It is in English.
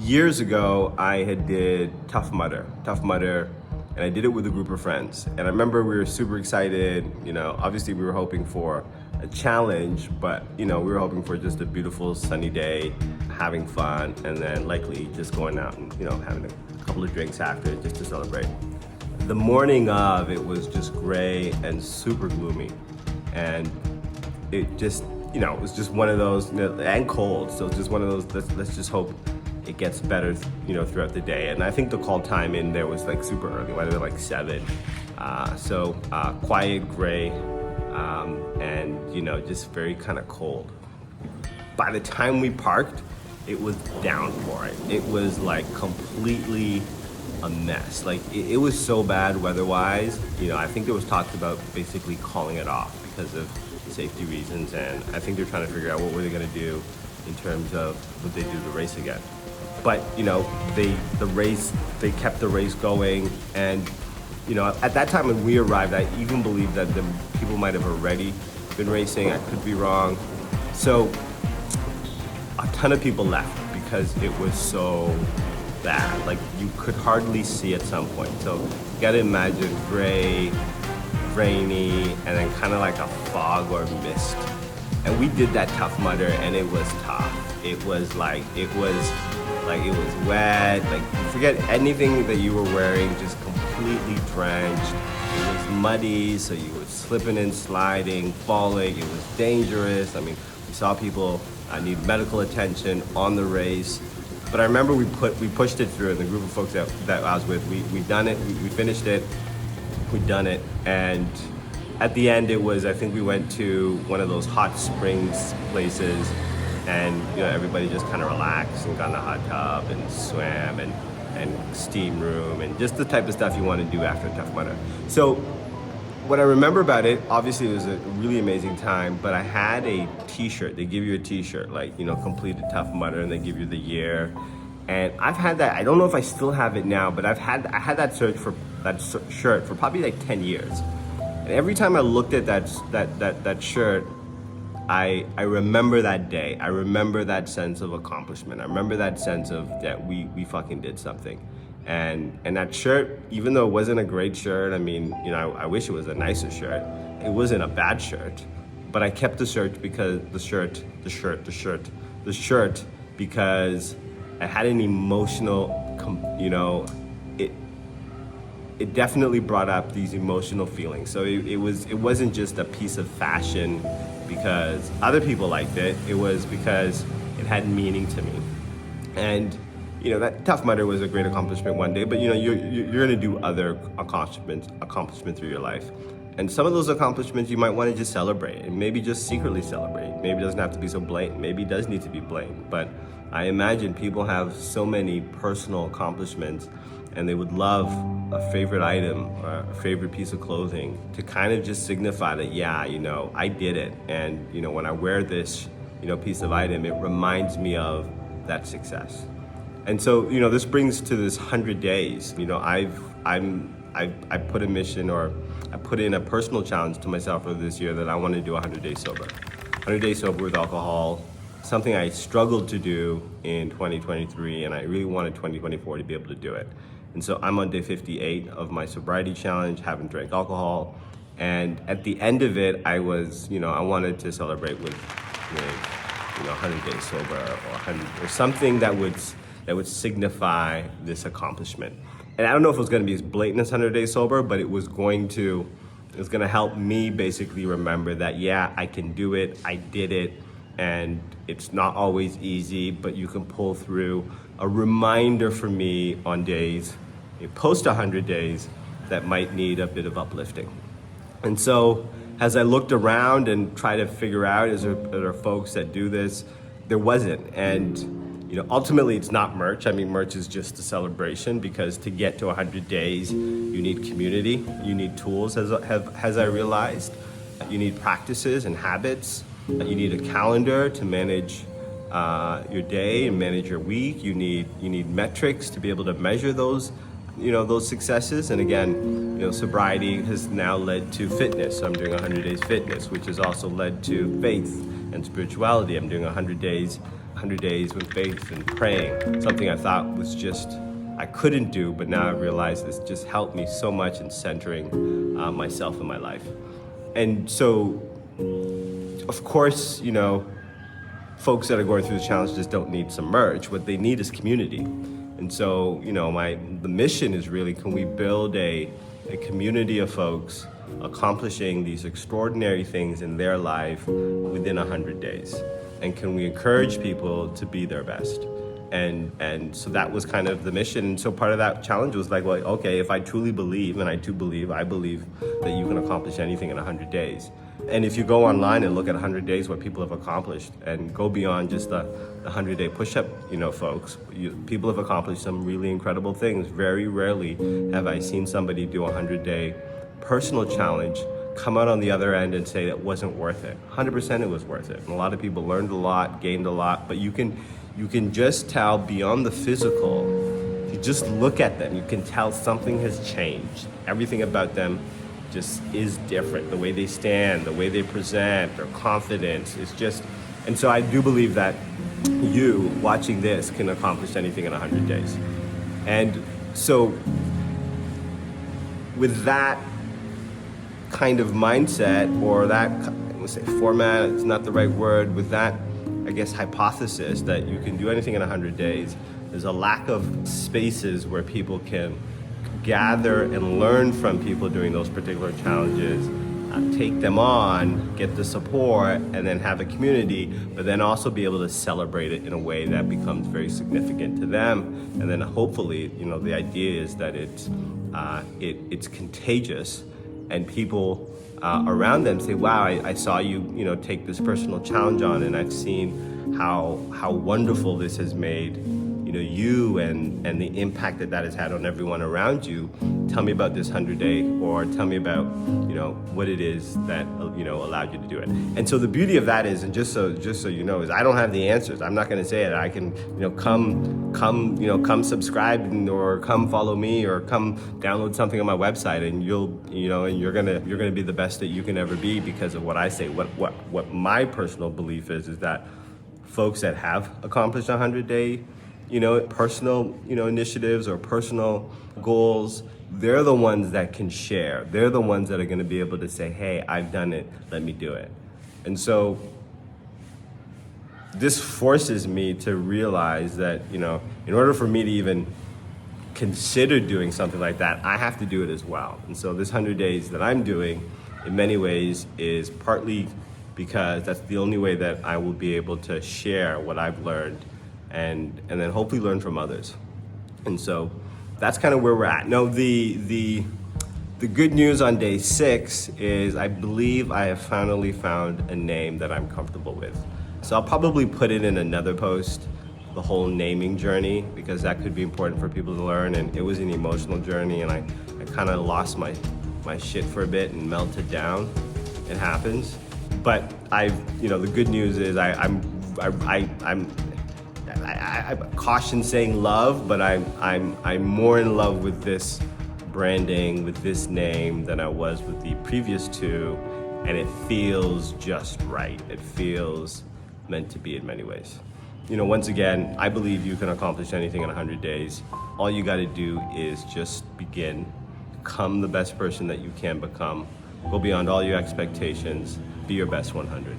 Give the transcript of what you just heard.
Years ago, I had did Tough Mudder, and I did it with a group of friends. And I remember we were super excited. Obviously we were hoping for a challenge, but we were hoping for just a beautiful sunny day, having fun, and then likely just going out and having a couple of drinks after just to celebrate. The morning of, it was just gray and super gloomy, and it just it was just one of those, and cold. So it's just one of those. Let's just hope it gets better, throughout the day. And I think the call time in there was like super early, might have been like 7. So quiet, gray, and just very kind of cold. By the time we parked, it was downpouring. It was like completely a mess. Like it was so bad weather-wise. I think there was talks about basically calling it off because of safety reasons, and I think they're trying to figure out what were they going to do in terms of would they do the race again. But they kept the race going, and at that time when we arrived, I even believed that the people might have already been racing. I could be wrong. So a ton of people left because it was so bad. Like you could hardly see at some point. So you gotta imagine gray, rainy, and then kind of like a fog or mist. And we did that Tough Mudder, and it was tough. It was wet. Like you forget anything that you were wearing, just completely drenched. It was muddy, so you were slipping and sliding, falling. It was dangerous. I mean, we saw people need medical attention on the race. But I remember we pushed it through, and the group of folks that I was with, we done it. We finished it. We'd done it, and at the end, it was, I think we went to one of those hot springs places, and everybody just kind of relaxed and got in a hot tub and swam and steam room and just the type of stuff you want to do after a Tough Mudder. So what I remember about it, obviously it was a really amazing time, but I had a t-shirt. They give you a t-shirt, like, completed Tough Mudder, and they give you the year. And I've had that, I don't know if I still have it now, but I had that shirt for probably like 10 years. And every time I looked at that shirt, I remember that day. I remember that sense of accomplishment. I remember that sense of that we fucking did something. And that shirt, even though it wasn't a great shirt, I mean, I wish it was a nicer shirt. It wasn't a bad shirt, but I kept the shirt because the shirt because I had an emotional, it definitely brought up these emotional feelings. So it wasn't just a piece of fashion because other people liked it. It was because it had meaning to me. And that Tough Mudder was a great accomplishment one day, but you're gonna do other accomplishments through your life. And some of those accomplishments you might want to just celebrate, and maybe just secretly celebrate. Maybe it doesn't have to be so blatant. Maybe it does need to be blatant. But I imagine people have so many personal accomplishments, and they would love a favorite item or a favorite piece of clothing to kind of just signify that, I did it. And, when I wear this, piece of item, it reminds me of that success. And so, this brings to this 100 days. I put a mission, or I put in a personal challenge to myself for this year that I want to do 100 days sober. 100 days sober with alcohol, something I struggled to do in 2023, and I really wanted 2024 to be able to do it. And so I'm on day 58 of my sobriety challenge, haven't drank alcohol. And at the end of it, I was, I wanted to celebrate with 100 days sober, or something that would signify this accomplishment. And I don't know if it was going to be as blatant as 100 days sober, but it was going to help me basically remember that, I can do it, I did it, and it's not always easy, but you can pull through. A reminder for me on days, post 100 days, that might need a bit of uplifting. And so as I looked around and tried to figure out, are there folks that do this? There wasn't. And ultimately it's not merch. I mean, merch is just a celebration, because to get to 100 days, you need community, you need tools, as I realized. You need practices and habits. You need a calendar to manage your day and manage your week. You need metrics to be able to measure those successes. And again, sobriety has now led to fitness. So I'm doing 100 days fitness, which has also led to faith and spirituality. I'm doing 100 days 100 days with faith and praying, something I thought was just, I couldn't do, but now I realize this just helped me so much in centering myself and my life. And so, of course, folks that are going through the challenge just don't need some merch. What they need is community. And so, the mission is really, can we build a community of folks accomplishing these extraordinary things in their life within 100 days? And can we encourage people to be their best? And so that was kind of the mission. And so part of that challenge was like, well, okay, if I truly believe, and I believe that you can accomplish anything in 100 days. And if you go online and look at 100 days, what people have accomplished, and go beyond just the 100-day push-up, folks, people have accomplished some really incredible things. Very rarely have I seen somebody do a 100-day personal challenge, come out on the other end and say that wasn't worth it. 100% it was worth it. And a lot of people learned a lot, gained a lot, but you can just tell beyond the physical. If you just look at them, you can tell something has changed. Everything about them just is different. The way they stand, the way they present, their confidence is just, and so I do believe that you watching this can accomplish anything in 100 days. And so with that kind of mindset, or that, I would say format, it's not the right word, with that, I guess, hypothesis that you can do anything in 100 days, there's a lack of spaces where people can gather and learn from people doing those particular challenges, take them on, get the support, and then have a community, but then also be able to celebrate it in a way that becomes very significant to them. And then hopefully, the idea is that it's contagious, and people around them say, wow, I saw you, take this personal challenge on, and I've seen how wonderful this has made, you and the impact that has had on everyone around you. Tell me about this 100-day, or tell me about, what it is that, allowed you to do it. And so the beauty of that is, and just so you know, is I don't have the answers. I'm not going to say it. I can, come subscribe, or come follow me, or come download something on my website, and you're gonna be the best that you can ever be because of what I say. What my personal belief is that folks that have accomplished 100-day, personal, initiatives or personal goals, they're the ones that can share. They're the ones that are going to be able to say, hey, I've done it, let me do it. And so this forces me to realize that, in order for me to even consider doing something like that, I have to do it as well. And so this 100 days that I'm doing, in many ways, is partly because that's the only way that I will be able to share what I've learned, and then hopefully learn from others. And so that's kind of where we're at. Now, the good news on day 6 is I believe I have finally found a name that I'm comfortable with. So I'll probably put it in another post, the whole naming journey, because that could be important for people to learn. And it was an emotional journey, and I kind of lost my shit for a bit and melted down. It happens. But the good news is I'm I caution saying love, but I'm more in love with this branding, with this name, than I was with the previous 2, and it feels just right. It feels meant to be in many ways. Once again, I believe you can accomplish anything in 100 days. All you got to do is just begin. Become the best person that you can become. Go beyond all your expectations. Be your best 100.